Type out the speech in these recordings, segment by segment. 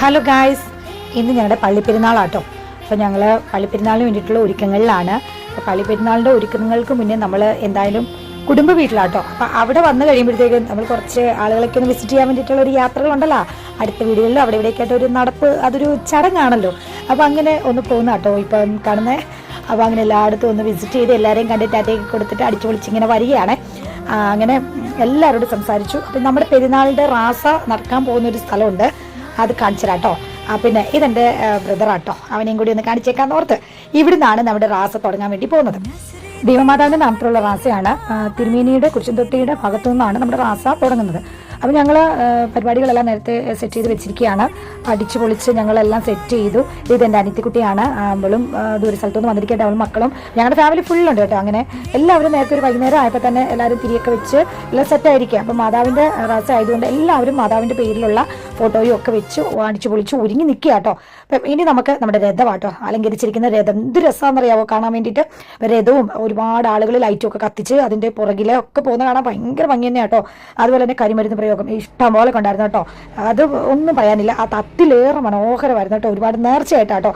Hello guys, ഇന്ന് ഞങ്ങളുടെ പള്ളിപ്പെരുന്നാളാട്ടോ. അപ്പോൾ ഞങ്ങൾ പള്ളിപ്പെരുന്നാളിന് വേണ്ടിയിട്ടുള്ള ഒരുക്കങ്ങളിലാണ്. അപ്പോൾ പള്ളിപ്പെരുന്നാളിൻ്റെ ഒരുക്കങ്ങൾക്ക് മുന്നേ നമ്മൾ എന്തായാലും കുടുംബ വീട്ടിലാട്ടോ. അപ്പോൾ അവിടെ വന്നു കഴിയുമ്പോഴത്തേക്കും നമ്മൾ കുറച്ച് ആളുകളൊക്കെ ഒന്ന് വിസിറ്റ് ചെയ്യാൻ വേണ്ടിയിട്ടുള്ള ഒരു യാത്രകളുണ്ടല്ലോ. അടുത്ത വീടുകളിൽ അവിടെ ഇവിടേക്കായിട്ട് ഒരു നടപ്പ്, അതൊരു ചടങ്ങാണല്ലോ. അപ്പോൾ അങ്ങനെ ഒന്ന് പോകുന്ന കേട്ടോ ഇപ്പം കാണുന്നത്. അപ്പോൾ അങ്ങനെ എല്ലായിടത്തും ഒന്ന് വിസിറ്റ് ചെയ്ത് എല്ലാവരെയും കണ്ടിട്ട് ടാറ്റയൊക്കെ കൊടുത്തിട്ട് അടിച്ചു പൊളിച്ചിങ്ങനെ വരികയാണ്. അങ്ങനെ എല്ലാവരോടും സംസാരിച്ചു. അപ്പം നമ്മുടെ പെരുന്നാളിൻ്റെ റാസ നടക്കാൻ പോകുന്നൊരു സ്ഥലമുണ്ട്, അത് കാണിച്ചു തരാം കേട്ടോ. പിന്നെ ഇതെൻ്റെ ബ്രദറാട്ടോ, അവനെയും കൂടി ഒന്ന് കാണിച്ചേക്കാന്ന് ഓർത്ത് ഇവിടുന്നാണ് നമ്മുടെ റാസ തുടങ്ങാൻ വേണ്ടി പോകുന്നത്. ദൈവമാതാവിൻ്റെ നാമത്തിലുള്ള റാസയാണ്. തിരുമേനിയുടെ കുരിശുതൊട്ടിയുടെ ഭാഗത്തു നിന്നാണ് നമ്മുടെ റാസ തുടങ്ങുന്നത്. അപ്പോൾ ഞങ്ങൾ പരിപാടികളെല്ലാം നേരത്തെ സെറ്റ് ചെയ്ത് വെച്ചിരിക്കുകയാണ്. അടിച്ചു പൊളിച്ച് ഞങ്ങളെല്ലാം സെറ്റ് ചെയ്തു. ഇതെൻ്റെ അനിത്യക്കുട്ടിയാണ്. അവളും ദൂര സ്ഥലത്തുനിന്ന് വന്നിരിക്കട്ടെ, അവളും മക്കളും ഞങ്ങളുടെ ഫാമിലി ഫുള്ളുണ്ട് കേട്ടോ. അങ്ങനെ എല്ലാവരും നേരത്തെ ഒരു വൈകുന്നേരം ആയപ്പോൾ തന്നെ എല്ലാവരും തിരിയൊക്കെ വെച്ച് എല്ലാം സെറ്റായിരിക്കുക. അപ്പോൾ മാതാവിൻ്റെ റാസ ആയതുകൊണ്ട് എല്ലാവരും മാതാവിൻ്റെ പേരിലുള്ള ഫോട്ടോയും ഒക്കെ വെച്ച് അടിച്ചു പൊളിച്ച് ഒരുങ്ങി നിൽക്കുക കേട്ടോ. അപ്പം ഇനി നമുക്ക് നമ്മുടെ രഥമാട്ടോ, അലങ്കരിച്ചിരിക്കുന്ന രഥം എന്ത് രസമാണെന്നറിയാവോ കാണാൻ വേണ്ടിയിട്ട്. രഥവും ഒരുപാട് ആളുകൾ ലൈറ്റും ഒക്കെ കത്തിച്ച് അതിൻ്റെ പുറകിലെ ഒക്കെ പോകുന്ന കാണാൻ ഭയങ്കര ഭംഗി തന്നെയാണ് കേട്ടോ. അതുപോലെ തന്നെ കരിമരുന്ന് പ്രയോഗം ഇഷ്ടം പോലെ കൊണ്ടായിരുന്നു കേട്ടോ. അത് ഒന്നും പറയാനില്ല, ആ തത്തിലേറെ മനോഹരമായിരുന്നു കേട്ടോ. ഒരുപാട് നേർച്ചയായിട്ടാട്ടോ.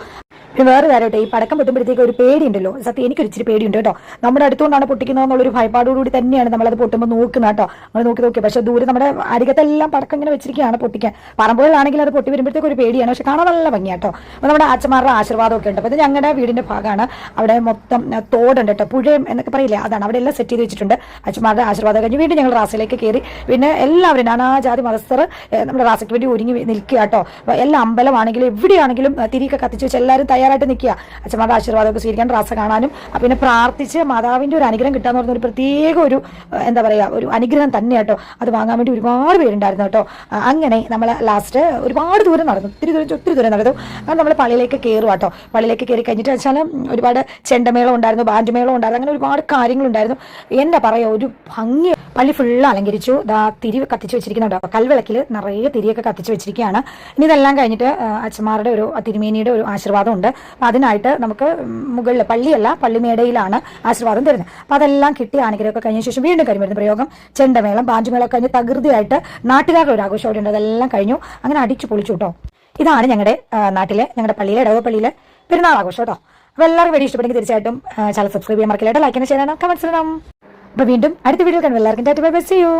പിന്നെ വേറെ കാര്യമായിട്ട് ഈ പടക്കം പൊട്ടുമ്പോഴത്തേക്ക് ഒരു പേടിയുണ്ടല്ലോ. സത്യം എനിക്കൊരു ഇച്ചിരി പേടിയുണ്ട് കേട്ടോ. നമ്മുടെ അടുത്തുകൊണ്ടാണ് പൊട്ടിക്കുന്നതെന്നുള്ളൊരു ഭയപ്പാടോടുകൂടി തന്നെയാണ് നമ്മളത് പൊട്ടുമ്പോൾ നോക്കുന്നത് കേട്ടോ. നമ്മൾ നോക്കി പക്ഷേ ദൂരെ നമ്മുടെ അരികത്തെല്ലാം പടക്കം ഇങ്ങനെ വെച്ചിരിക്കുകയാണ് പൊട്ടിക്കാൻ. പറമ്പുകളിലാണെങ്കിൽ അത് പൊട്ടി വരുമ്പോഴത്തേക്ക് ഒരു പേടിയാണ്, പക്ഷെ കാണാൻ നല്ല ഭംഗിയാട്ടോ. അപ്പോൾ നമ്മുടെ അച്ഛന്മാരുടെ ആശീർവാദമൊക്കെ ഉണ്ട്. അപ്പോൾ ഇത് ഞങ്ങളുടെ വീടിൻ്റെ ഭാഗമാണ്. അവിടെ മൊത്തം തോടുണ്ട് കേട്ടോ, പുഴയും എന്നൊക്കെ പറയില്ലേ, അതാണ്. അവിടെ എല്ലാം സെറ്റ് ചെയ്ത് വെച്ചിട്ടുണ്ട്. അച്ഛന്മാരുടെ ആശീർവാദം കഴിഞ്ഞ് വീണ്ടും ഞങ്ങൾ റാസയിലേക്ക് കയറി. പിന്നെ എല്ലാവരും നാനാജാതി മതസ്ഥർ നമ്മുടെ റാസയ്ക്ക് വേണ്ടി ഒരുങ്ങി നിൽക്കുക കേട്ടോ. എല്ലാ അമ്പലമാണെങ്കിലും എവിടെയാണെങ്കിലും തിരിയൊക്കെ കത്തിച്ച് വെച്ച് എല്ലാവരും തയ്യാറായിട്ട് നിൽക്കുക. അച്ഛന്മാരുടെ ആശീർവാദമൊക്കെ സ്വീകരിക്കാൻ, റാസ കാണാനും പിന്നെ പ്രാർത്ഥിച്ച് മാതാവിൻ്റെ ഒരു അനുഗ്രഹം കിട്ടാന്ന് പറഞ്ഞ ഒരു പ്രത്യേക ഒരു എന്താ പറയുക, ഒരു അനുഗ്രഹം തന്നെ കേട്ടോ. അത് വാങ്ങാൻ വേണ്ടി ഒരുപാട് പേരുണ്ടായിരുന്നു കേട്ടോ. അങ്ങനെ നമ്മൾ ലാസ്റ്റ് ഒരുപാട് ദൂരം നടന്നു, ഒത്തിരി ദൂരം നടന്നു. അങ്ങനെ നമ്മൾ പള്ളിയിലേക്ക് കയറുക കേട്ടോ. പള്ളിയിലേക്ക് കയറി കഴിഞ്ഞിട്ട് വെച്ചാൽ ഒരുപാട് ചെണ്ടമേളം ഉണ്ടായിരുന്നു, ബാൻഡ് മേളം ഉണ്ടായിരുന്നു, അങ്ങനെ ഒരുപാട് കാര്യങ്ങളുണ്ടായിരുന്നു. എന്താ പറയുക, ഒരു ഭംഗി. പള്ളി ഫുള്ള് അലങ്കരിച്ചു. തിരി കത്തിച്ച് വെച്ചിരിക്കുന്നുണ്ടോ, കൽവിളക്കിൽ നിറയെ തിരിയൊക്കെ കത്തിച്ച് വെച്ചിരിക്കുകയാണ്. ഇനി ഇതെല്ലാം കഴിഞ്ഞിട്ട് അച്ഛന്മാരുടെ ഒരു തിരുമേനിയുടെ ഒരു ആശീർവാദം ഉണ്ട്. അപ്പം അതിനായിട്ട് നമുക്ക് മുകളിൽ പള്ളിയല്ല, പള്ളിമേടയിലാണ് ആശീർവാദം തരുന്നത്. അപ്പം അതെല്ലാം കിട്ടി അനുഗ്രഹമൊക്കെ കഴിഞ്ഞ ശേഷം വീണ്ടും കരിമരുന്ന് പ്രയോഗം, ചെണ്ടമേളം, ബാൻഡുമേളം കഴിഞ്ഞ് തകൃതിയായിട്ട് നാട്ടുകാരുടെ ഒരു ആഘോഷം അവിടെ ഉണ്ട്. അതെല്ലാം കഴിഞ്ഞു. അങ്ങനെ അടിച്ചു പൊളിച്ചു കേട്ടോ. ഇതാണ് ഞങ്ങളുടെ നാട്ടിലെ, ഞങ്ങളുടെ പള്ളിയിലെ, ഇടവപ്പള്ളിയിലെ പെരുന്നാൾ ആഘോഷം കേട്ടോ. അപ്പോൾ എല്ലാവർക്കും വീഡിയോ ഇഷ്ടപ്പെടുമെങ്കിൽ തീർച്ചയായിട്ടും ചാനൽ സബ്സ്ക്രൈബ് ചെയ്യാൻ മറക്കില്ല, ലൈക്ക് ചെയ്യണം, കമന്റ്സ് ഇടണം. അപ്പോൾ വീണ്ടും അടുത്ത വീഡിയോ കാണും. എല്ലാവർക്കും tata bye bye, see U.